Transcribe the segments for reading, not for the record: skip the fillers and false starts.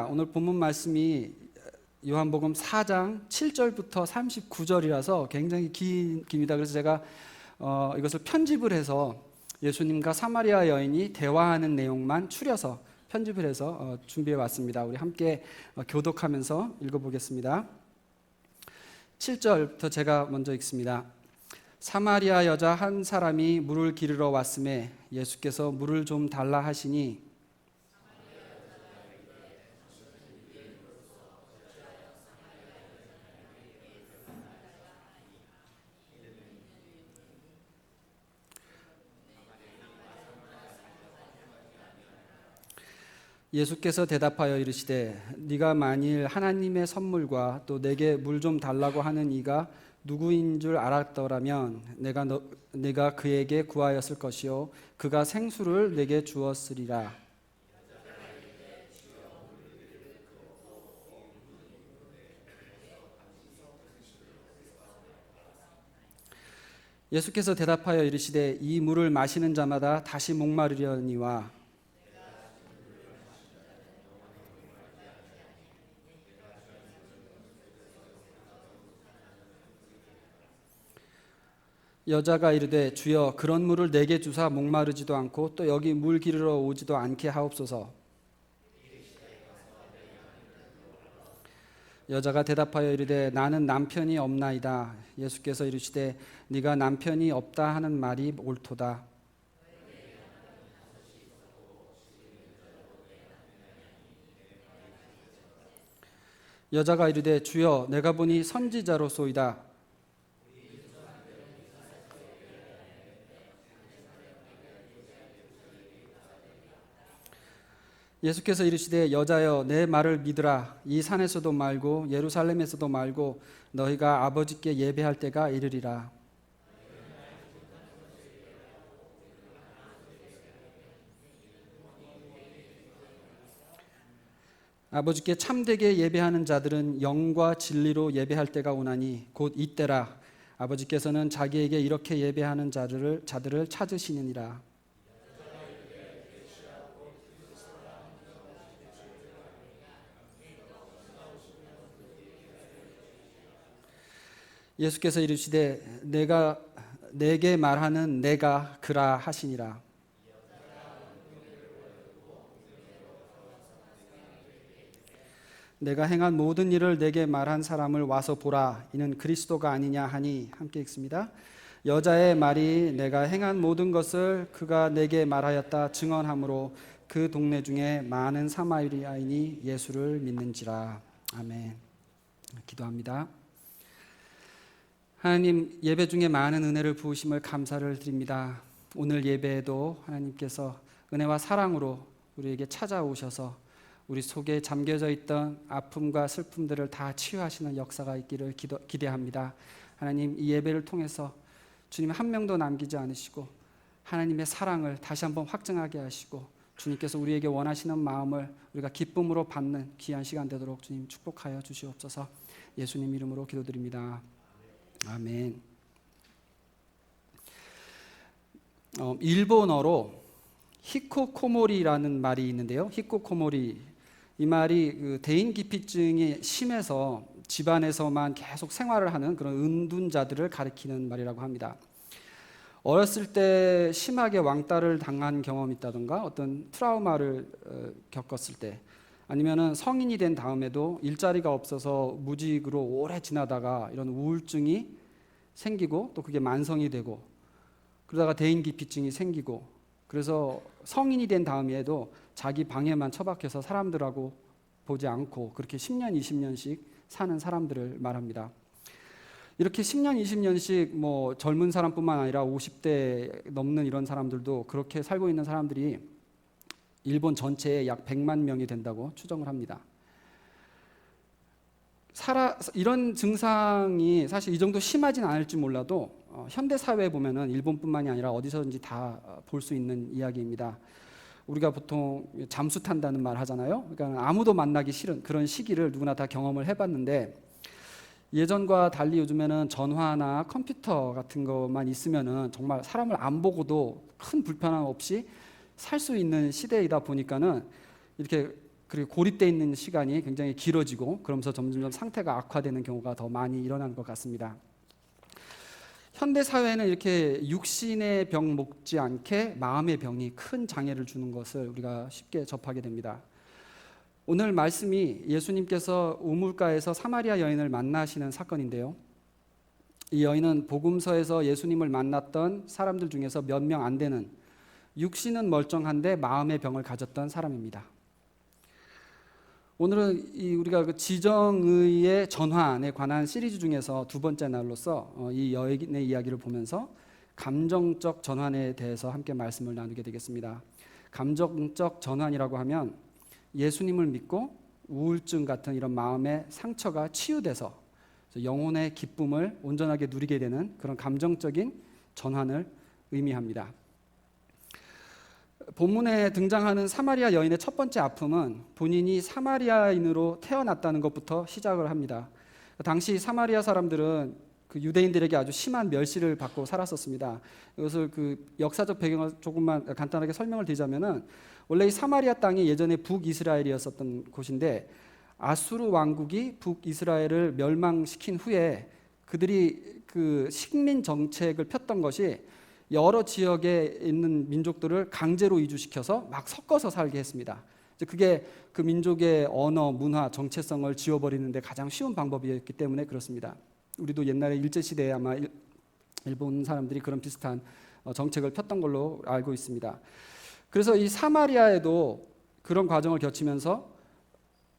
오늘 본문 말씀이 요한복음 4장 7절부터 39절이라서 굉장히 깁니다. 그래서 제가 이것을 편집을 해서 예수님과 사마리아 여인이 대화하는 내용만 추려서 편집을 해서 준비해 왔습니다. 우리 함께 교독하면서 읽어보겠습니다. 7절부터 제가 먼저 읽습니다. 사마리아 여자 한 사람이 물을 기르러 왔음에 예수께서 물을 좀 달라 하시니 예수께서 대답하여 이르시되 네가 만일 하나님의 선물과 또 내게 물 좀 달라고 하는 이가 누구인 줄 알았더라면 내가 그에게 구하였을 것이요 그가 생수를 내게 주었으리라. 예수께서 대답하여 이르시되 이 물을 마시는 자마다 다시 목마르려니와 여자가 이르되 주여 그런 물을 내게 주사 목마르지도 않고 또 여기 물 기르러 오지도 않게 하옵소서. 여자가 대답하여 이르되 나는 남편이 없나이다. 예수께서 이르시되 네가 남편이 없다 하는 말이 옳도다. 여자가 이르되 주여 내가 보니 선지자로소이다. 예수께서 이르시되 여자여 내 말을 믿으라. 이 산에서도 말고 예루살렘에서도 말고 너희가 아버지께 예배할 때가 이르리라. 아버지께 참되게 예배하는 자들은 영과 진리로 예배할 때가 오나니 곧 이때라. 아버지께서는 자기에게 이렇게 예배하는 자들을 찾으시느니라. 예수께서 이르시되 내가 내게 말하는 내가 그라 하시니라. 내가 행한 모든 일을 내게 말한 사람을 와서 보라. 이는 그리스도가 아니냐 하니 함께 읽습니다. 여자의 말이 내가 행한 모든 것을 그가 내게 말하였다 증언하므로 그 동네 중에 많은 사마리아인이 예수를 믿는지라. 아멘. 기도합니다. 하나님, 예배 중에 많은 은혜를 부으심을 감사를 드립니다. 오늘 예배에도 하나님께서 은혜와 사랑으로 우리에게 찾아오셔서 우리 속에 잠겨져 있던 아픔과 슬픔들을 다 치유하시는 역사가 있기를 기대합니다. 하나님, 이 예배를 통해서 주님 한 명도 남기지 않으시고 하나님의 사랑을 다시 한번 확증하게 하시고 주님께서 우리에게 원하시는 마음을 우리가 기쁨으로 받는 귀한 시간 되도록 주님 축복하여 주시옵소서. 예수님 이름으로 기도드립니다. 아멘. 일본어로 히코코모리라는 말이 있는데요. 히코코모리, 이 말이 대인기피증이 심해서 집안에서만 계속 생활을 하는 그런 은둔자들을 가리키는 말이라고 합니다. 어렸을 때 심하게 왕따를 당한 경험이 있다던가 어떤 트라우마를 겪었을 때 아니면은 성인이 된 다음에도 일자리가 없어서 무직으로 오래 지나다가 이런 우울증이 생기고 또 그게 만성이 되고 그러다가 대인기피증이 생기고 그래서 성인이 된 다음에도 자기 방에만 처박혀서 사람들하고 보지 않고 그렇게 10년, 20년씩 사는 사람들을 말합니다. 이렇게 10년, 20년씩 뭐 젊은 사람뿐만 아니라 50대 넘는 이런 사람들도 그렇게 살고 있는 사람들이 일본 전체에 약 100만 명이 된다고 추정을 합니다. 이런 증상이 사실 이 정도 심하진 않을지 몰라도 현대 사회에 보면은 일본뿐만이 아니라 어디서든지 다 볼 수 있는 이야기입니다. 우리가 보통 잠수 탄다는 말 하잖아요. 그러니까 아무도 만나기 싫은 그런 시기를 누구나 다 경험을 해봤는데 예전과 달리 요즘에는 전화나 컴퓨터 같은 것만 있으면은 정말 사람을 안 보고도 큰 불편함 없이 살 수 있는 시대이다 보니까는 이렇게 그리고 고립되어 있는 시간이 굉장히 길어지고 그러면서 점점 상태가 악화되는 경우가 더 많이 일어나는 것 같습니다. 현대 사회는 이렇게 육신의 병 못지않게 마음의 병이 큰 장애를 주는 것을 우리가 쉽게 접하게 됩니다. 오늘 말씀이 예수님께서 우물가에서 사마리아 여인을 만나시는 사건인데요. 이 여인은 복음서에서 예수님을 만났던 사람들 중에서 몇 명 안 되는, 육신은 멀쩡한데 마음의 병을 가졌던 사람입니다. 오늘은 우리가 그 지정의의 전환에 관한 시리즈 중에서 두 번째 날로서 이 여인의 이야기를 보면서 감정적 전환에 대해서 함께 말씀을 나누게 되겠습니다. 감정적 전환이라고 하면 예수님을 믿고 우울증 같은 이런 마음의 상처가 치유돼서 영혼의 기쁨을 온전하게 누리게 되는 그런 감정적인 전환을 의미합니다. 본문에 등장하는 사마리아 여인의 첫 번째 아픔은 본인이 사마리아인으로 태어났다는 것부터 시작을 합니다. 당시 사마리아 사람들은 그 유대인들에게 아주 심한 멸시를 받고 살았었습니다. 이것을 그 역사적 배경을 조금만 간단하게 설명을 드리자면은, 원래 이 사마리아 땅이 예전에 북이스라엘이었었던 곳인데 아수르 왕국이 북이스라엘을 멸망시킨 후에 그들이 그 식민 정책을 폈던 것이 여러 지역에 있는 민족들을 강제로 이주시켜서 막 섞어서 살게 했습니다. 그게 그 민족의 언어, 문화, 정체성을 지워버리는데 가장 쉬운 방법이었기 때문에 그렇습니다. 우리도 옛날에 일제시대에 아마 일본 사람들이 그런 비슷한 정책을 폈던 걸로 알고 있습니다. 그래서 이 사마리아에도 그런 과정을 거치면서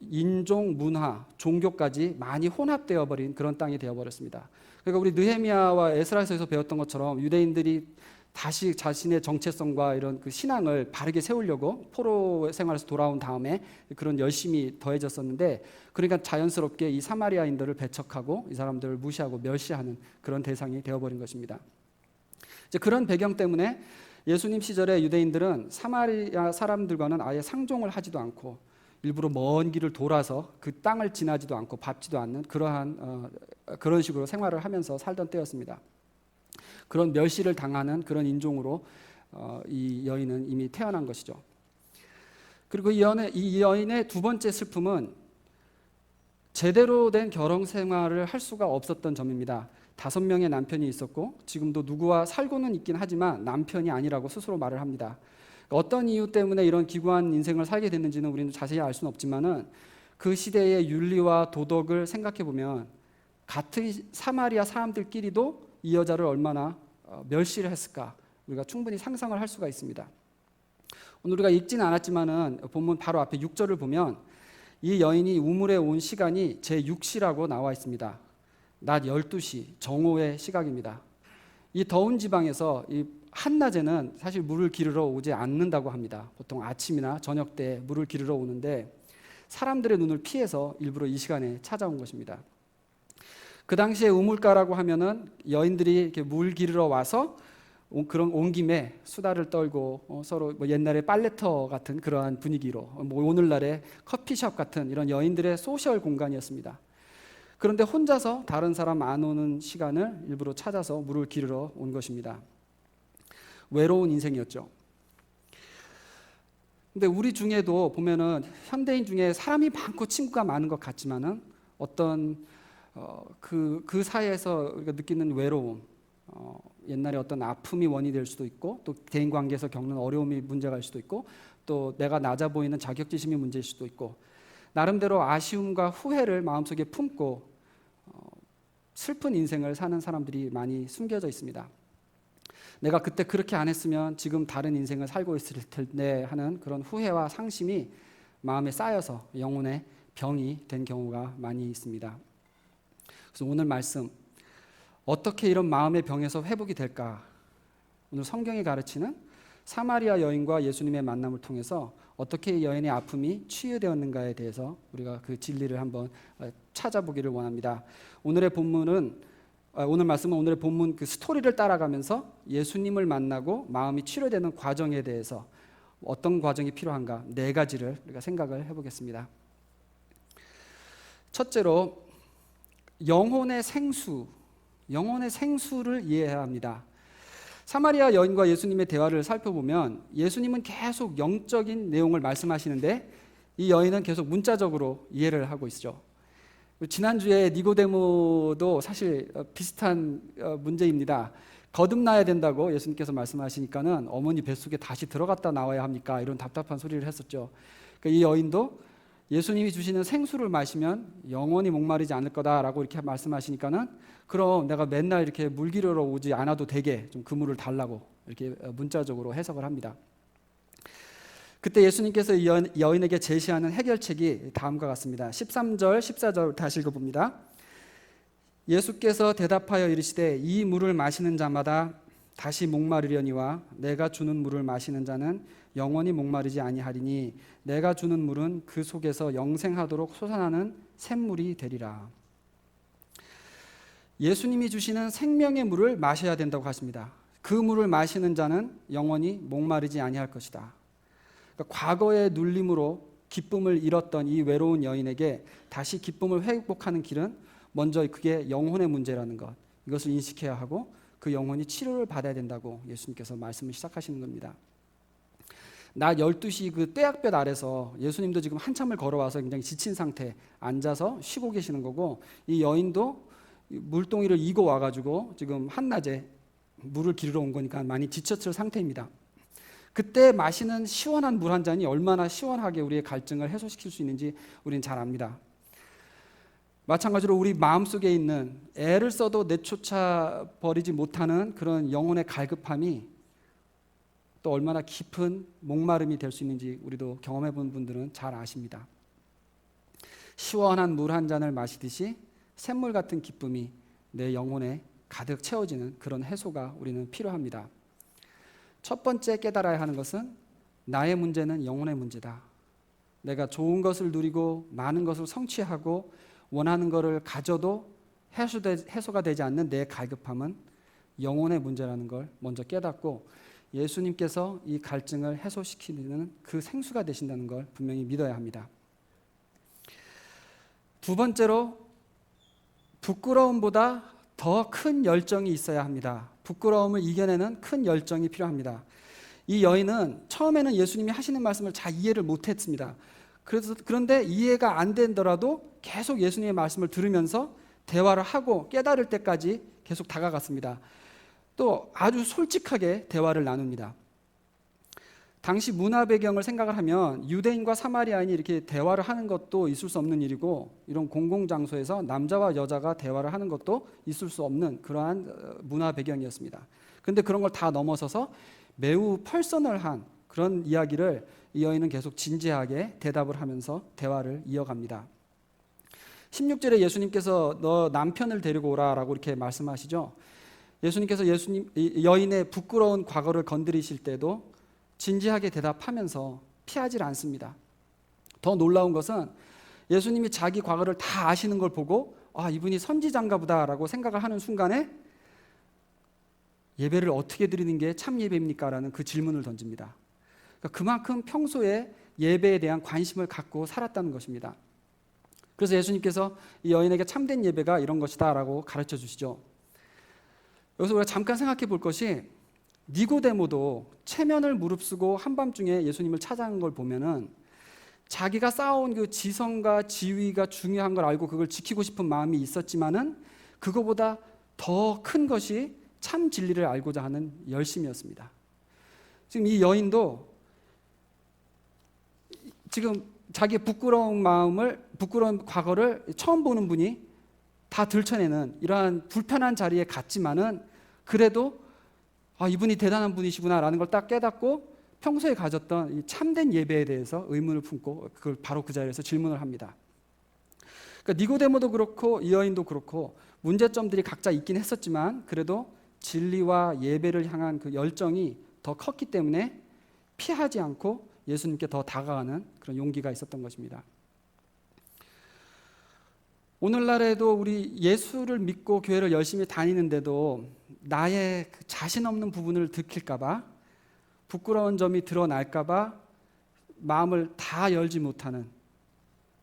인종, 문화, 종교까지 많이 혼합되어 버린 그런 땅이 되어버렸습니다. 그러니까 우리 느헤미야와 에스라에서 배웠던 것처럼 유대인들이 다시 자신의 정체성과 이런 그 신앙을 바르게 세우려고 포로 생활에서 돌아온 다음에 그런 열심이 더해졌었는데, 그러니까 자연스럽게 이 사마리아인들을 배척하고 이 사람들을 무시하고 멸시하는 그런 대상이 되어버린 것입니다. 이제 그런 배경 때문에 예수님 시절에 유대인들은 사마리아 사람들과는 아예 상종을 하지도 않고 일부러 먼 길을 돌아서 그 땅을 지나지도 않고 밟지도 않는 그런 식으로 생활을 하면서 살던 때였습니다. 그런 멸시를 당하는 그런 인종으로 이 여인은 이미 태어난 것이죠. 그리고 이 여인의 두 번째 슬픔은 제대로 된 결혼 생활을 할 수가 없었던 점입니다. 5명의 남편이 있었고 지금도 누구와 살고는 있긴 하지만 남편이 아니라고 스스로 말을 합니다. 어떤 이유 때문에 이런 기구한 인생을 살게 됐는지는 우리는 자세히 알 수는 없지만은 그 시대의 윤리와 도덕을 생각해 보면 같은 사마리아 사람들끼리도 이 여자를 얼마나 멸시를 했을까 우리가 충분히 상상을 할 수가 있습니다. 오늘 우리가 읽지는 않았지만은 본문 바로 앞에 6절을 보면 이 여인이 우물에 온 시간이 제6시라고 나와 있습니다. 낮 12시 정오의 시각입니다. 이 더운 지방에서 이 한낮에는 사실 물을 기르러 오지 않는다고 합니다. 보통 아침이나 저녁 때 물을 기르러 오는데 사람들의 눈을 피해서 일부러 이 시간에 찾아온 것입니다. 그 당시에 우물가라고 하면은 여인들이 이렇게 물 기르러 와서 그런 온 김에 수다를 떨고 서로 옛날에 빨래터 같은 그러한 분위기로 오늘날의 커피숍 같은 이런 여인들의 소셜 공간이었습니다. 그런데 혼자서 다른 사람 안 오는 시간을 일부러 찾아서 물을 기르러 온 것입니다. 외로운 인생이었죠. 근데 우리 중에도 보면은 현대인 중에 사람이 많고 친구가 많은 것 같지만은 어떤 그 사이에서 우리가 느끼는 외로움, 옛날에 어떤 아픔이 원인이 될 수도 있고 또 대인 관계에서 겪는 어려움이 문제가 될 수도 있고 또 내가 낮아 보이는 자격지심이 문제일 수도 있고 나름대로 아쉬움과 후회를 마음속에 품고 슬픈 인생을 사는 사람들이 많이 숨겨져 있습니다. 내가 그때 그렇게 안 했으면 지금 다른 인생을 살고 있을 텐데 하는 그런 후회와 상심이 마음에 쌓여서 영혼의 병이 된 경우가 많이 있습니다. 그래서 오늘 말씀, 어떻게 이런 마음의 병에서 회복이 될까? 오늘 성경이 가르치는 사마리아 여인과 예수님의 만남을 통해서 어떻게 이 여인의 아픔이 치유되었는가에 대해서 우리가 그 진리를 한번 찾아보기를 원합니다. 오늘 말씀은 오늘의 본문 그 스토리를 따라가면서 예수님을 만나고 마음이 치료되는 과정에 대해서 어떤 과정이 필요한가 4가지를 우리가 생각을 해보겠습니다. 첫째로 영혼의 생수를 이해해야 합니다. 사마리아 여인과 예수님의 대화를 살펴보면 예수님은 계속 영적인 내용을 말씀하시는데 이 여인은 계속 문자적으로 이해를 하고 있죠. 지난주에 니고데모도 사실 비슷한 문제입니다. 거듭나야 된다고 예수님께서 말씀하시니까는 어머니 뱃속에 다시 들어갔다 나와야 합니까? 이런 답답한 소리를 했었죠. 그러니까 이 여인도 예수님이 주시는 생수를 마시면 영원히 목마르지 않을 거다라고 이렇게 말씀하시니까는 그럼 내가 맨날 이렇게 물 기르러 오지 않아도 되게 좀 그 물을 달라고 이렇게 문자적으로 해석을 합니다. 그때 예수님께서 이 여인에게 제시하는 해결책이 다음과 같습니다. 13절, 14절 다시 읽어봅니다. 예수께서 대답하여 이르시되 이 물을 마시는 자마다 다시 목마르려니와 내가 주는 물을 마시는 자는 영원히 목마르지 아니하리니 내가 주는 물은 그 속에서 영생하도록 솟아나는 샘물이 되리라. 예수님이 주시는 생명의 물을 마셔야 된다고 하십니다. 그 물을 마시는 자는 영원히 목마르지 아니할 것이다. 그러니까 과거의 눌림으로 기쁨을 잃었던 이 외로운 여인에게 다시 기쁨을 회복하는 길은 먼저 그게 영혼의 문제라는 것, 이것을 인식해야 하고 그 영혼이 치료를 받아야 된다고 예수님께서 말씀을 시작하시는 겁니다. 낮 12시 그 떼약볕 아래서 예수님도 지금 한참을 걸어와서 굉장히 지친 상태 앉아서 쉬고 계시는 거고, 이 여인도 물동이를 이고 와가지고 지금 한낮에 물을 기르러 온 거니까 많이 지쳤을 상태입니다. 그때 마시는 시원한 물 한 잔이 얼마나 시원하게 우리의 갈증을 해소시킬 수 있는지 우리는 잘 압니다. 마찬가지로 우리 마음속에 있는 애를 써도 내쫓아 버리지 못하는 그런 영혼의 갈급함이 또 얼마나 깊은 목마름이 될 수 있는지 우리도 경험해 본 분들은 잘 아십니다. 시원한 물 한 잔을 마시듯이 샘물 같은 기쁨이 내 영혼에 가득 채워지는 그런 해소가 우리는 필요합니다. 첫 번째 깨달아야 하는 것은 나의 문제는 영혼의 문제다. 내가 좋은 것을 누리고 많은 것을 성취하고 원하는 것을 가져도 해소가 되지 않는 내 갈급함은 영혼의 문제라는 걸 먼저 깨닫고 예수님께서 이 갈증을 해소시키는 그 생수가 되신다는 걸 분명히 믿어야 합니다. 두 번째로 부끄러움보다 더 큰 열정이 있어야 합니다. 부끄러움을 이겨내는 큰 열정이 필요합니다. 이 여인은 처음에는 예수님이 하시는 말씀을 잘 이해를 못했습니다. 그런데 이해가 안 되더라도 계속 예수님의 말씀을 들으면서 대화를 하고 깨달을 때까지 계속 다가갔습니다. 또 아주 솔직하게 대화를 나눕니다. 당시 문화 배경을 생각을 하면 유대인과 사마리아인이 이렇게 대화를 하는 것도 있을 수 없는 일이고, 이런 공공장소에서 남자와 여자가 대화를 하는 것도 있을 수 없는 그러한 문화 배경이었습니다. 그런데 그런 걸 다 넘어서서 매우 퍼서널한 그런 이야기를 이 여인은 계속 진지하게 대답을 하면서 대화를 이어갑니다. 16절에 예수님께서 너 남편을 데리고 오라라고 이렇게 말씀하시죠. 예수님께서 여인의 부끄러운 과거를 건드리실 때도 진지하게 대답하면서 피하질 않습니다. 더 놀라운 것은 예수님이 자기 과거를 다 아시는 걸 보고 이분이 선지자인가 보다라고 생각을 하는 순간에 예배를 어떻게 드리는 게 참 예배입니까? 라는 그 질문을 던집니다. 그러니까 그만큼 평소에 예배에 대한 관심을 갖고 살았다는 것입니다. 그래서 예수님께서 이 여인에게 참된 예배가 이런 것이다 라고 가르쳐 주시죠. 여기서 우리가 잠깐 생각해 볼 것이, 니고데모도 체면을 무릅쓰고 한밤중에 예수님을 찾아간 걸 보면은 자기가 쌓아온 그 지성과 지위가 중요한 걸 알고 그걸 지키고 싶은 마음이 있었지만은 그거보다 더 큰 것이 참 진리를 알고자 하는 열심이었습니다. 지금 이 여인도 지금 자기의 부끄러운 과거를 처음 보는 분이 다 들춰내는 이러한 불편한 자리에 갔지만은 그래도 이분이 대단한 분이시구나라는 걸 딱 깨닫고 평소에 가졌던 이 참된 예배에 대해서 의문을 품고 그걸 바로 그 자리에서 질문을 합니다. 그러니까 니고데모도 그렇고 이 여인도 그렇고 문제점들이 각자 있긴 했었지만 그래도 진리와 예배를 향한 그 열정이 더 컸기 때문에 피하지 않고 예수님께 더 다가가는 그런 용기가 있었던 것입니다. 오늘날에도 우리 예수를 믿고 교회를 열심히 다니는데도 나의 그 자신 없는 부분을 들킬까봐, 부끄러운 점이 드러날까봐 마음을 다 열지 못하는,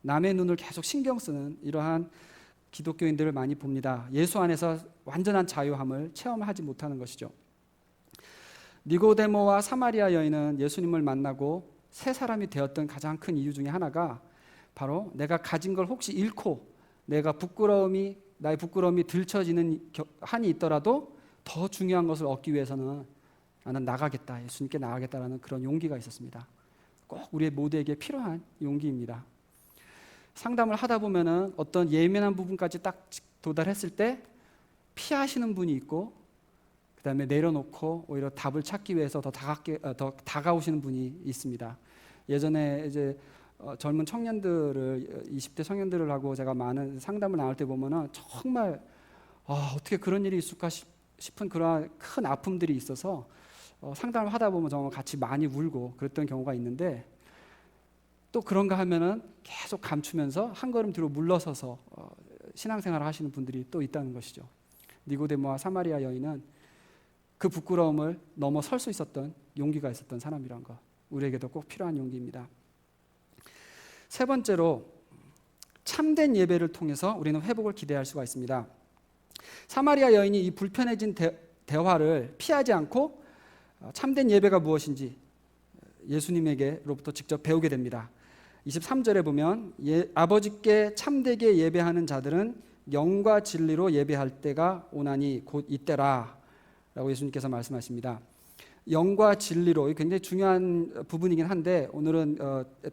남의 눈을 계속 신경 쓰는 이러한 기독교인들을 많이 봅니다. 예수 안에서 완전한 자유함을 체험하지 못하는 것이죠. 니고데모와 사마리아 여인은 예수님을 만나고 새 사람이 되었던 가장 큰 이유 중에 하나가 바로 내가 가진 걸 혹시 잃고 내가 나의 부끄러움이 들춰지는 한이 있더라도 더 중요한 것을 얻기 위해서는 나는 나가겠다, 예수님께 나가겠다라는 그런 용기가 있었습니다. 꼭 우리 모두에게 필요한 용기입니다. 상담을 하다 보면은 어떤 예민한 부분까지 딱 도달했을 때 피하시는 분이 있고, 그 다음에 내려놓고 오히려 답을 찾기 위해서 더 다가오시는 분이 있습니다. 예전에 이제 젊은 청년들을 20대 청년들을 하고 제가 많은 상담을 나눌 때 보면은 정말 어떻게 그런 일이 있을까 싶은 그런 큰 아픔들이 있어서 상담을 하다 보면 정말 같이 많이 울고 그랬던 경우가 있는데, 또 그런가 하면은 계속 감추면서 한 걸음 뒤로 물러서서 신앙생활을 하시는 분들이 또 있다는 것이죠. 니고데모와 사마리아 여인은 그 부끄러움을 넘어설 수 있었던 용기가 있었던 사람이란 것, 우리에게도 꼭 필요한 용기입니다. 세 번째로, 참된 예배를 통해서 우리는 회복을 기대할 수가 있습니다. 사마리아 여인이 이 불편해진 대화를 피하지 않고 참된 예배가 무엇인지 예수님에게로부터 직접 배우게 됩니다. 23절에 보면 아버지께 참되게 예배하는 자들은 영과 진리로 예배할 때가 오나니 곧 이때라 라고 예수님께서 말씀하십니다. 영과 진리로, 굉장히 중요한 부분이긴 한데 오늘은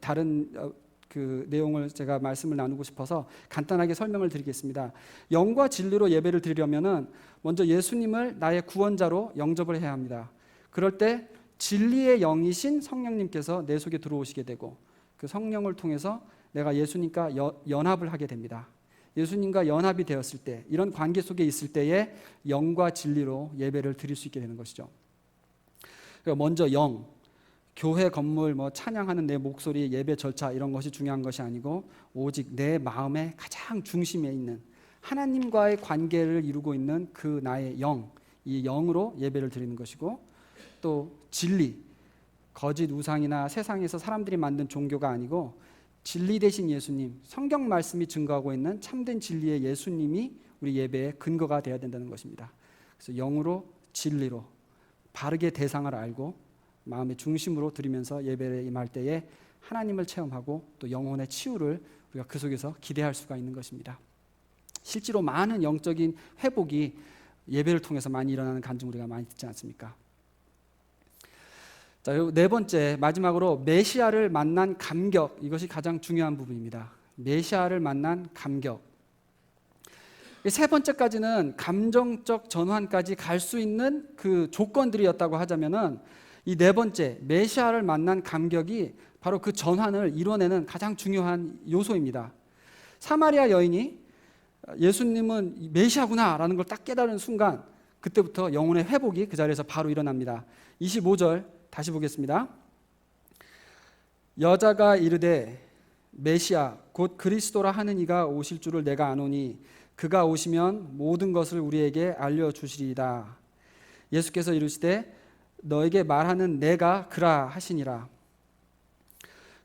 다른 그 내용을 제가 말씀을 나누고 싶어서 간단하게 설명을 드리겠습니다. 영과 진리로 예배를 드리려면은 먼저 예수님을 나의 구원자로 영접을 해야 합니다. 그럴 때 진리의 영이신 성령님께서 내 속에 들어오시게 되고, 그 성령을 통해서 내가 예수님과 연합을 하게 됩니다. 예수님과 연합이 되었을 때, 이런 관계 속에 있을 때에 영과 진리로 예배를 드릴 수 있게 되는 것이죠. 먼저 영, 교회 건물, 찬양하는 내 목소리, 예배 절차 이런 것이 중요한 것이 아니고 오직 내 마음의 가장 중심에 있는 하나님과의 관계를 이루고 있는 그 나의 영, 이 영으로 예배를 드리는 것이고, 또 진리, 거짓 우상이나 세상에서 사람들이 만든 종교가 아니고 진리 대신 예수님, 성경 말씀이 증거하고 있는 참된 진리의 예수님이 우리 예배의 근거가 되어야 된다는 것입니다. 그래서 영으로, 진리로 바르게 대상을 알고 마음의 중심으로 드리면서 예배에 임할 때에 하나님을 체험하고 또 영혼의 치유를 우리가 그 속에서 기대할 수가 있는 것입니다. 실제로 많은 영적인 회복이 예배를 통해서 많이 일어나는 간증 우리가 많이 듣지 않습니까? 자, 네 번째, 마지막으로 메시아를 만난 감격, 이것이 가장 중요한 부분입니다. 메시아를 만난 감격. 세 번째까지는 감정적 전환까지 갈 수 있는 그 조건들이었다고 하자면은, 이 네 번째, 메시아를 만난 감격이 바로 그 전환을 이뤄내는 가장 중요한 요소입니다. 사마리아 여인이 예수님은 메시아구나 라는 걸 딱 깨달은 순간, 그때부터 영혼의 회복이 그 자리에서 바로 일어납니다. 25절 다시 보겠습니다. 여자가 이르되 메시아 곧 그리스도라 하는 이가 오실 줄을 내가 아노니 그가 오시면 모든 것을 우리에게 알려주시리이다. 예수께서 이르시되 너에게 말하는 내가 그라 하시니라.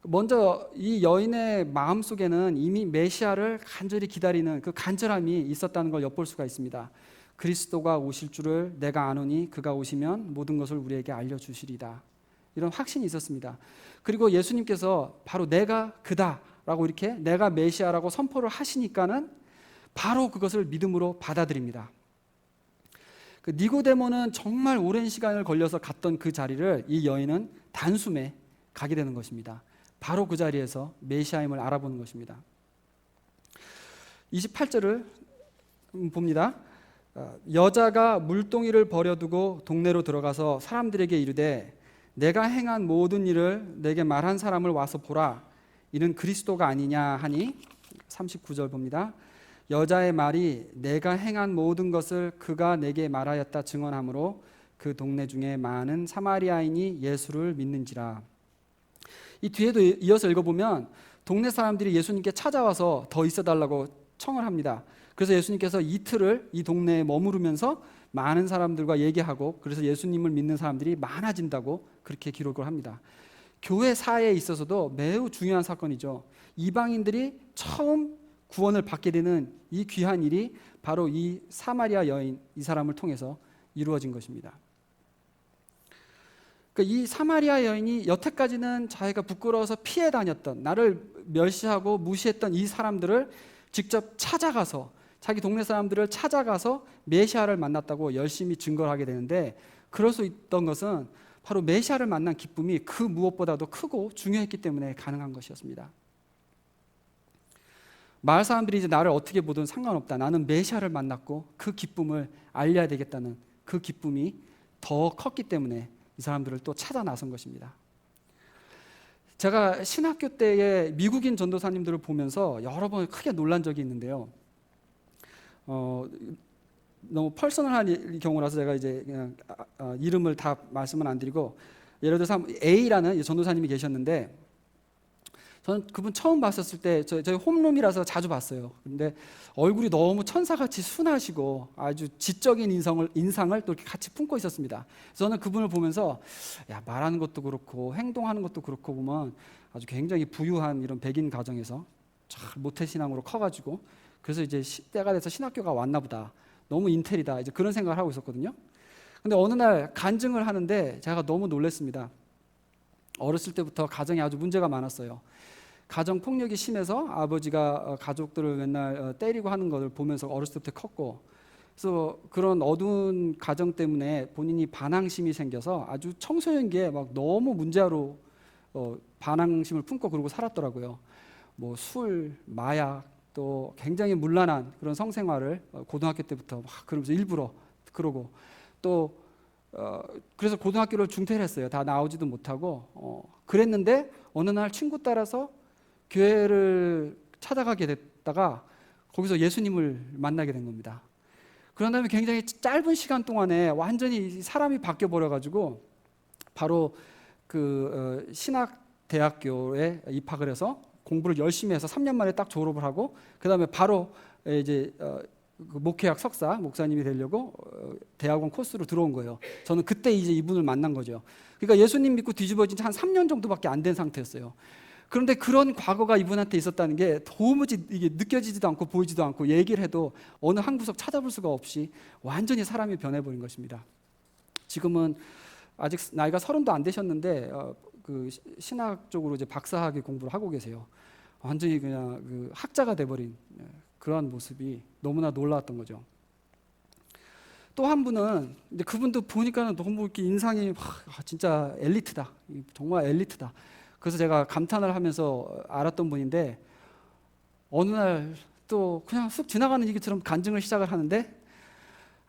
먼저 이 여인의 마음속에는 이미 메시아를 간절히 기다리는 그 간절함이 있었다는 걸 엿볼 수가 있습니다. 그리스도가 오실 줄을 내가 아노니 그가 오시면 모든 것을 우리에게 알려주시리다. 이런 확신이 있었습니다. 그리고 예수님께서 바로 내가 그다라고 이렇게 내가 메시아라고 선포를 하시니까는 바로 그것을 믿음으로 받아들입니다. 그 니고데모는 정말 오랜 시간을 걸려서 갔던 그 자리를 이 여인은 단숨에 가게 되는 것입니다. 바로 그 자리에서 메시아임을 알아보는 것입니다. 28절을 봅니다. 여자가 물동이를 버려두고 동네로 들어가서 사람들에게 이르되 내가 행한 모든 일을 내게 말한 사람을 와서 보라. 이는 그리스도가 아니냐 하니 39절 봅니다. 여자의 말이 내가 행한 모든 것을 그가 내게 말하였다 증언하므로 그 동네 중에 많은 사마리아인이 예수를 믿는지라. 이 뒤에도 이어서 읽어보면 동네 사람들이 예수님께 찾아와서 더 있어달라고 청을 합니다. 그래서 예수님께서 이틀을 이 동네에 머무르면서 많은 사람들과 얘기하고, 그래서 예수님을 믿는 사람들이 많아진다고 그렇게 기록을 합니다. 교회 사회에 있어서도 매우 중요한 사건이죠. 이방인들이 처음 구원을 받게 되는 이 귀한 일이 바로 이 사마리아 여인, 이 사람을 통해서 이루어진 것입니다. 그러니까 이 사마리아 여인이 여태까지는 자기가 부끄러워서 피해 다녔던, 나를 멸시하고 무시했던 이 사람들을 직접 찾아가서, 자기 동네 사람들을 찾아가서 메시아를 만났다고 열심히 증거를 하게 되는데, 그럴 수 있던 것은 바로 메시아를 만난 기쁨이 그 무엇보다도 크고 중요했기 때문에 가능한 것이었습니다. 마을 사람들이 이제 나를 어떻게 보든 상관없다, 나는 메시아를 만났고 그 기쁨을 알려야 되겠다는 그 기쁨이 더 컸기 때문에 이 사람들을 또 찾아 나선 것입니다. 제가 신학교 때에 미국인 전도사님들을 보면서 여러 번 크게 놀란 적이 있는데요. 너무 퍼스널한 경우라서 제가 이제 그냥 이름을 다 말씀은 안 드리고, 예를 들어서 A라는 전도사님이 계셨는데, 저는 그분 처음 봤었을 때 저희 홈룸이라서 자주 봤어요. 근데 얼굴이 너무 천사같이 순하시고 아주 지적인 인상을 또 이렇게 같이 품고 있었습니다. 저는 그분을 보면서 말하는 것도 그렇고 행동하는 것도 그렇고 보면 아주 굉장히 부유한 이런 백인 가정에서 잘 모태신앙으로 커가지고, 그래서 이제 때가 돼서 신학교가 왔나 보다, 너무 인텔이다, 이제 그런 생각을 하고 있었거든요. 근데 어느 날 간증을 하는데 제가 너무 놀랐습니다. 어렸을 때부터 가정에 아주 문제가 많았어요. 가정 폭력이 심해서 아버지가 가족들을 맨날 때리고 하는 것을 보면서 어렸을 때부터 컸고, 그래서 그런 어두운 가정 때문에 본인이 반항심이 생겨서 아주 청소년기에 막 너무 문제아로 반항심을 품고 그러고 살았더라고요. 뭐 술, 마약, 또 굉장히 문란한 그런 성생활을 고등학교 때부터 막 그러면서 일부러 그러고, 또 그래서 고등학교를 중퇴를 했어요. 다 나오지도 못하고 그랬는데 어느 날 친구 따라서 교회를 찾아가게 됐다가 거기서 예수님을 만나게 된 겁니다. 그런 다음에 굉장히 짧은 시간 동안에 완전히 사람이 바뀌어 버려가지고 바로 그 신학대학교에 입학을 해서 공부를 열심히 해서 3년 만에 딱 졸업을 하고, 그 다음에 바로 이제 그 목회학 석사 목사님이 되려고 대학원 코스로 들어온 거예요. 저는 그때 이제 이분을 만난 거죠. 그러니까 예수님 믿고 뒤집어진 지 한 3년 정도밖에 안 된 상태였어요. 그런데 그런 과거가 이분한테 있었다는 게 도무지 이게 느껴지지도 않고 보이지도 않고, 얘기를 해도 어느 한 구석 찾아볼 수가 없이 완전히 사람이 변해버린 것입니다. 지금은 아직 나이가 30도 안 되셨는데 그 신학 쪽으로 이제 박사학위 공부를 하고 계세요. 완전히 그냥 그 학자가 돼버린 그러한 모습이 너무나 놀라웠던 거죠. 또 한 분은 이제 그분도 보니까는 너무 이렇게 인상이 진짜 엘리트다, 정말 엘리트다. 그래서 제가 감탄을 하면서 알았던 분인데, 어느 날 또 그냥 쑥 지나가는 얘기처럼 간증을 시작을 하는데,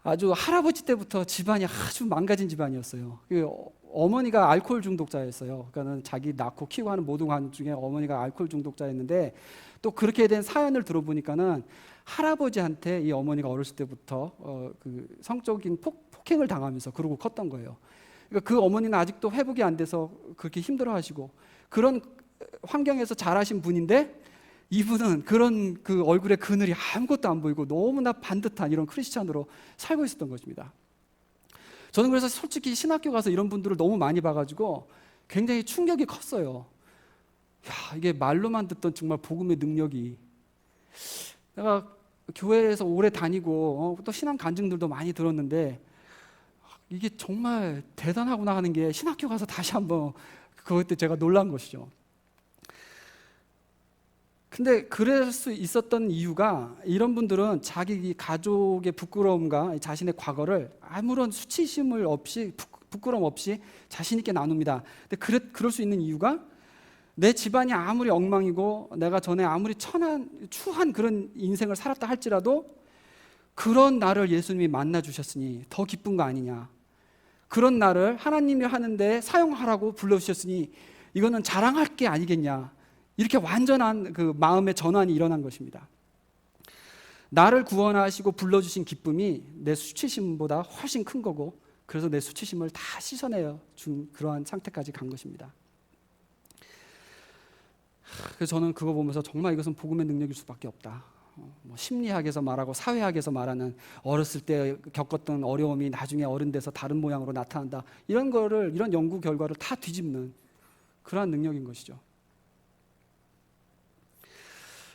아주 할아버지 때부터 집안이 아주 망가진 집안이었어요. 어머니가 알코올 중독자였어요. 그러니까 자기 낳고 키우고 하는 모든 관 중에 어머니가 알코올 중독자였는데, 또 그렇게 된 사연을 들어보니까는 할아버지한테 이 어머니가 어렸을 때부터 그 성적인 폭행을 당하면서 그러고 컸던 거예요. 그러니까 그 어머니는 아직도 회복이 안 돼서 그렇게 힘들어하시고 그런 환경에서 자라신 분인데, 이분은 그런 그 얼굴에 그늘이 아무것도 안 보이고 너무나 반듯한 이런 크리스찬으로 살고 있었던 것입니다. 저는 그래서 솔직히 신학교 가서 이런 분들을 너무 많이 봐가지고 굉장히 충격이 컸어요. 이게 말로만 듣던 정말 복음의 능력이, 내가 교회에서 오래 다니고 또 신앙 간증들도 많이 들었는데 이게 정말 대단하구나 하는 게 신학교 가서 다시 한번 그때 제가 놀란 것이죠. 근데 그럴 수 있었던 이유가, 이런 분들은 자기 가족의 부끄러움과 자신의 과거를 아무런 수치심을 없이, 부끄러움 없이 자신 있게 나눕니다. 근데 그럴 수 있는 이유가, 내 집안이 아무리 엉망이고 내가 전에 아무리 추한 그런 인생을 살았다 할지라도 그런 나를 예수님이 만나 주셨으니 더 기쁜 거 아니냐, 그런 나를 하나님이 하는데 사용하라고 불러주셨으니 이거는 자랑할 게 아니겠냐, 이렇게 완전한 그 마음의 전환이 일어난 것입니다. 나를 구원하시고 불러주신 기쁨이 내 수치심보다 훨씬 큰 거고, 그래서 내 수치심을 다 씻어내어 준 그러한 상태까지 간 것입니다. 그래서 저는 그거 보면서 정말 이것은 복음의 능력일 수밖에 없다. 뭐 심리학에서 말하고 사회학에서 말하는 어렸을 때 겪었던 어려움이 나중에 어른 돼서 다른 모양으로 나타난다, 이런 연구 결과를 다 뒤집는 그러한 능력인 것이죠.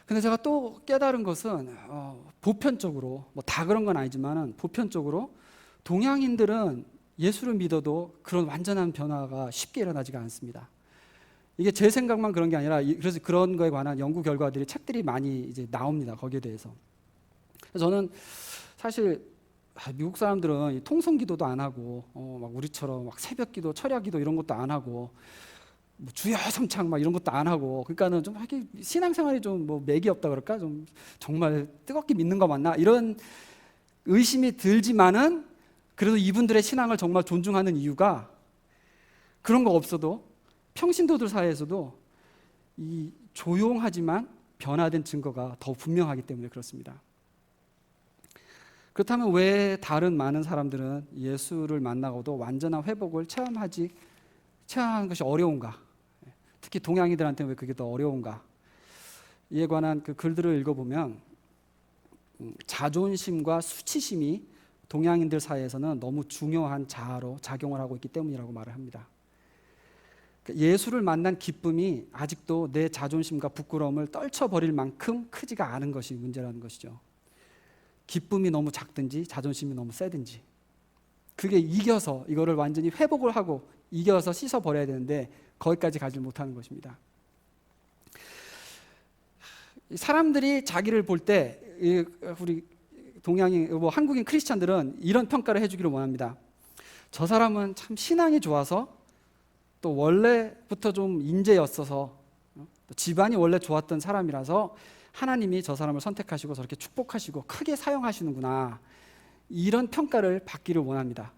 근데 제가 또 깨달은 것은 보편적으로, 뭐 다 그런 건 아니지만 보편적으로 동양인들은 예수를 믿어도 그런 완전한 변화가 쉽게 일어나지가 않습니다. 이게 제 생각만 그런 게 아니라 그래서 그런 거에 관한 연구 결과들이 책들이 많이 이제 나옵니다. 거기에 대해서. 그래서 저는 사실 미국 사람들은 통성기도도 안 하고 막 우리처럼 막 새벽기도, 철야기도 이런 것도 안 하고 뭐 주여 성창 막 이런 것도 안 하고 그러니까는 좀 이렇게 신앙생활이 좀 뭐 맥이 없다 그럴까? 좀 정말 뜨겁게 믿는 거 맞나? 이런 의심이 들지만은 그래도 이분들의 신앙을 정말 존중하는 이유가 그런 거 없어도 평신도들 사이에서도 이 조용하지만 변화된 증거가 더 분명하기 때문에 그렇습니다. 그렇다면 왜 다른 많은 사람들은 예수를 만나고도 완전한 회복을 체험하는 것이 어려운가? 특히 동양인들한테는 왜 그게 더 어려운가? 이에 관한 그 글들을 읽어보면 자존심과 수치심이 동양인들 사이에서는 너무 중요한 자아로 작용을 하고 있기 때문이라고 말을 합니다. 예수를 만난 기쁨이 아직도 내 자존심과 부끄러움을 떨쳐버릴 만큼 크지가 않은 것이 문제라는 것이죠. 기쁨이 너무 작든지 자존심이 너무 세든지 그게 이겨서 이거를 완전히 회복을 하고 이겨서 씻어버려야 되는데 거기까지 가지 못하는 것입니다. 사람들이 자기를 볼 때 우리 동양인, 뭐 한국인 크리스찬들은 이런 평가를 해주기를 원합니다. 저 사람은 참 신앙이 좋아서 또 원래부터 좀 인재였어서 또 집안이 원래 좋았던 사람이라서 하나님이 저 사람을 선택하시고 저렇게 축복하시고 크게 사용하시는구나, 이런 평가를 받기를 원합니다.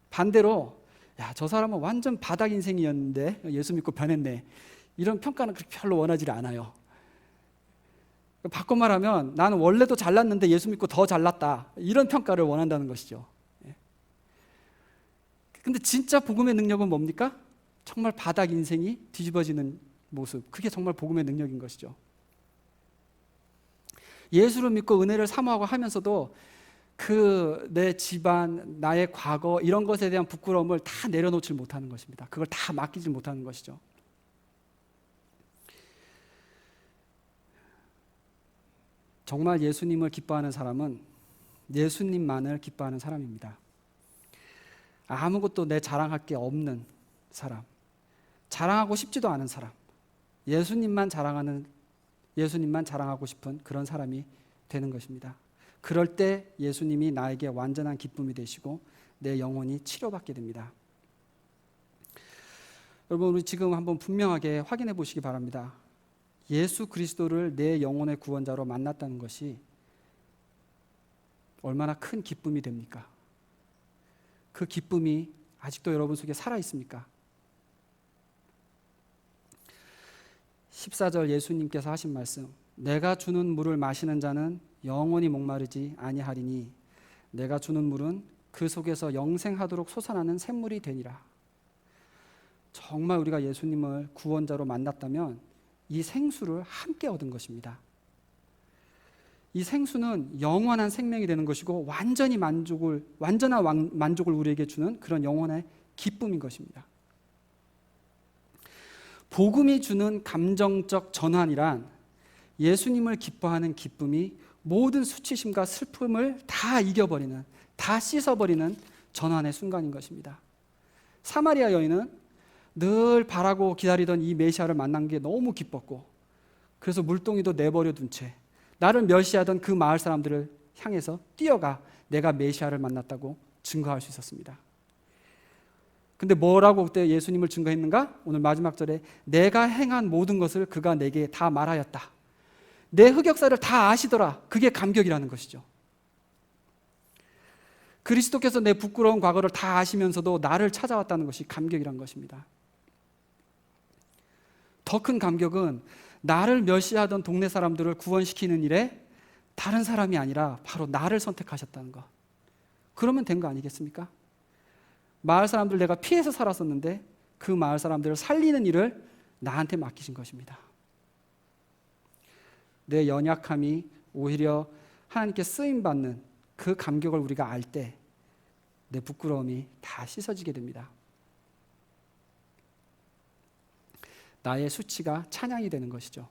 반대로 야, 저 사람은 완전 바닥 인생이었는데 예수 믿고 변했네, 이런 평가는 그렇게 별로 원하지 않아요. 바꿔 말하면 나는 원래도 잘났는데 예수 믿고 더 잘났다, 이런 평가를 원한다는 것이죠. 근데 진짜 복음의 능력은 뭡니까? 정말 바닥 인생이 뒤집어지는 모습, 그게 정말 복음의 능력인 것이죠. 예수를 믿고 은혜를 사모하고 하면서도 그 내 집안, 나의 과거 이런 것에 대한 부끄러움을 다 내려놓지 못하는 것입니다. 그걸 다 맡기지 못하는 것이죠. 정말 예수님을 기뻐하는 사람은 예수님만을 기뻐하는 사람입니다. 아무것도 내 자랑할 게 없는 사람, 자랑하고 싶지도 않은 사람, 예수님만 자랑하고 싶은 그런 사람이 되는 것입니다. 그럴 때 예수님이 나에게 완전한 기쁨이 되시고 내 영혼이 치료받게 됩니다. 여러분, 우리 지금 한번 분명하게 확인해 보시기 바랍니다. 예수 그리스도를 내 영혼의 구원자로 만났다는 것이 얼마나 큰 기쁨이 됩니까? 그 기쁨이 아직도 여러분 속에 살아 있습니까? 14절 예수님께서 하신 말씀, 내가 주는 물을 마시는 자는 영원히 목마르지 아니하리니 내가 주는 물은 그 속에서 영생하도록 솟아나는 샘물이 되니라. 정말 우리가 예수님을 구원자로 만났다면 이 생수를 함께 얻은 것입니다. 이 생수는 영원한 생명이 되는 것이고 완전한 만족을 우리에게 주는 그런 영혼의 기쁨인 것입니다. 복음이 주는 감정적 전환이란 예수님을 기뻐하는 기쁨이 모든 수치심과 슬픔을 다 이겨버리는, 다 씻어버리는 전환의 순간인 것입니다. 사마리아 여인은 늘 바라고 기다리던 이 메시아를 만난 게 너무 기뻤고, 그래서 물동이도 내버려 둔 채 나를 멸시하던 그 마을 사람들을 향해서 뛰어가 내가 메시아를 만났다고 증거할 수 있었습니다. 근데 뭐라고 그때 예수님을 증거했는가? 오늘 마지막 절에 내가 행한 모든 것을 그가 내게 다 말하였다. 내 흑역사를 다 아시더라. 그게 감격이라는 것이죠. 그리스도께서 내 부끄러운 과거를 다 아시면서도 나를 찾아왔다는 것이 감격이란 것입니다. 더 큰 감격은 나를 멸시하던 동네 사람들을 구원시키는 일에 다른 사람이 아니라 바로 나를 선택하셨다는 것. 그러면 된 거 아니겠습니까? 마을 사람들 내가 피해서 살았었는데 그 마을 사람들을 살리는 일을 나한테 맡기신 것입니다. 내 연약함이 오히려 하나님께 쓰임받는 그 감격을 우리가 알 때 내 부끄러움이 다 씻어지게 됩니다. 나의 수치가 찬양이 되는 것이죠.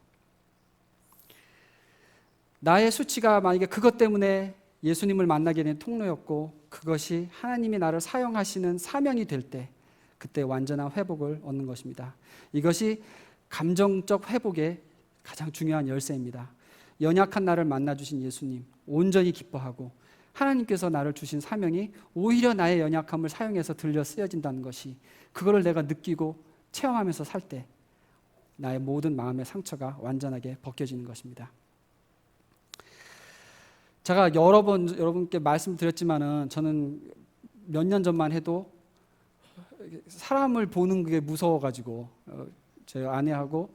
나의 수치가 만약에 그것 때문에 예수님을 만나게 된 통로였고 그것이 하나님이 나를 사용하시는 사명이 될 때 그때 완전한 회복을 얻는 것입니다. 이것이 감정적 회복의 가장 중요한 열쇠입니다. 연약한 나를 만나주신 예수님 온전히 기뻐하고 하나님께서 나를 주신 사명이 오히려 나의 연약함을 사용해서 들려 쓰여진다는 것이, 그거를 내가 느끼고 체험하면서 살 때 나의 모든 마음의 상처가 완전하게 벗겨지는 것입니다. 제가 여러 번 여러분께 말씀드렸지만은 저는 몇 년 전만 해도 사람을 보는 게 무서워가지고 제 아내하고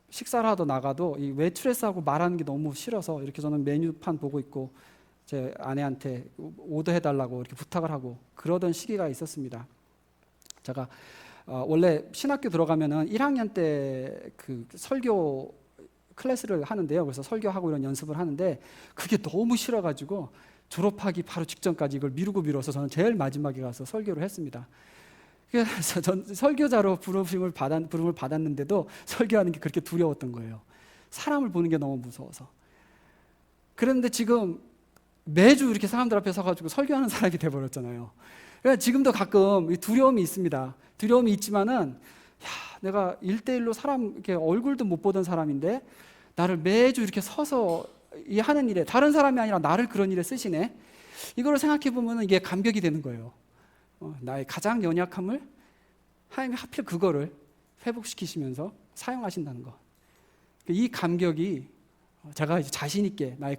식사를 하러 나가도 이 웨이트레스하고 말하는 게 너무 싫어서 이렇게 저는 메뉴판 보고 있고 제 아내한테 오더해달라고 이렇게 부탁을 하고 그러던 시기가 있었습니다. 제가 원래 신학교 들어가면은 1학년 때 그 설교 클래스를 하는데요. 그래서 설교하고 이런 연습을 하는데 그게 너무 싫어가지고 졸업하기 바로 직전까지 이걸 미루고 저는 제일 마지막에 가서 설교를 했습니다. 그래서 전 설교자로 부름을 받았는데도 설교하는 게 그렇게 두려웠던 거예요. 사람을 보는 게 너무 무서워서. 그런데 지금 매주 이렇게 사람들 앞에 서가지고 설교하는 사람이 돼버렸잖아요. 그러니까 지금도 가끔 두려움이 있습니다. 두려움이 있지만은 내가 1대1로 사람 이렇게 얼굴도 못 보던 사람인데 나를 매주 이렇게 서서 이 하는 일에, 다른 사람이 아니라 나를 그런 일에 쓰시네. 이거를 생각해 보면 이게 감격이 되는 거예요. 나의 가장 연약함을 하나님이 하필 그거를 회복시키시면서 사용하신다는 것. 이 감격이 제가 이제 자신 있게 나의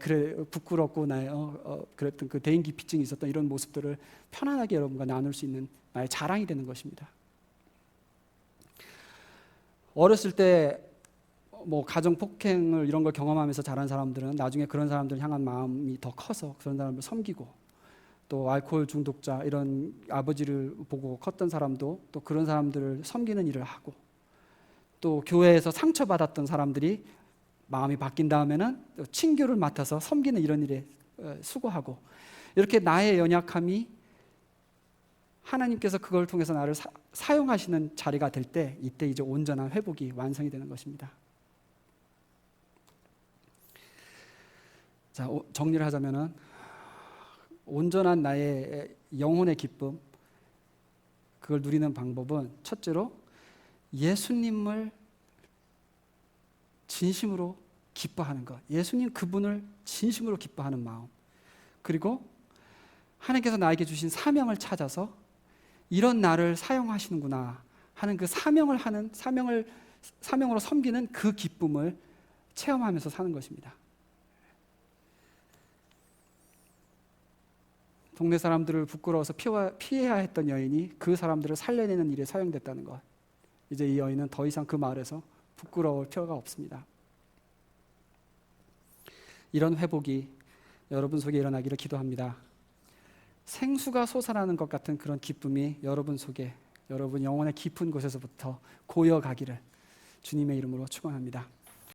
부끄럽고 나의 그랬던 그 대인기피증이 있었던 이런 모습들을 편안하게 여러분과 나눌 수 있는 나의 자랑이 되는 것입니다. 어렸을 때 뭐 가정 폭행을 이런 걸 경험하면서 자란 사람들은 나중에 그런 사람들 향한 마음이 더 커서 그런 사람을 섬기고, 또 알코올 중독자 이런 아버지를 보고 컸던 사람도 또 그런 사람들을 섬기는 일을 하고, 또 교회에서 상처받았던 사람들이 마음이 바뀐 다음에는 또 친교를 맡아서 섬기는 이런 일에 수고하고, 이렇게 나의 연약함이 하나님께서 그걸 통해서 나를 사용하시는 자리가 될 때 이때 이제 온전한 회복이 완성이 되는 것입니다. 자, 정리를 하자면은 온전한 나의 영혼의 기쁨, 그걸 누리는 방법은 첫째로 예수님을 진심으로 기뻐하는 것, 예수님 그분을 진심으로 기뻐하는 마음, 그리고 하나님께서 나에게 주신 사명을 찾아서 이런 나를 사용하시는구나 하는 그 사명으로 섬기는 그 기쁨을 체험하면서 사는 것입니다. 동네 사람들을 부끄러워서 피해야 했던 여인이 그 사람들을 살려내는 일에 사용됐다는 것. 이제 이 여인은 더 이상 그 마을에서 부끄러울 필요가 없습니다. 이런 회복이 여러분 속에 일어나기를 기도합니다. 생수가 솟아나는 것 같은 그런 기쁨이 여러분 속에, 여러분 영혼의 깊은 곳에서부터 고여가기를 주님의 이름으로 축원합니다.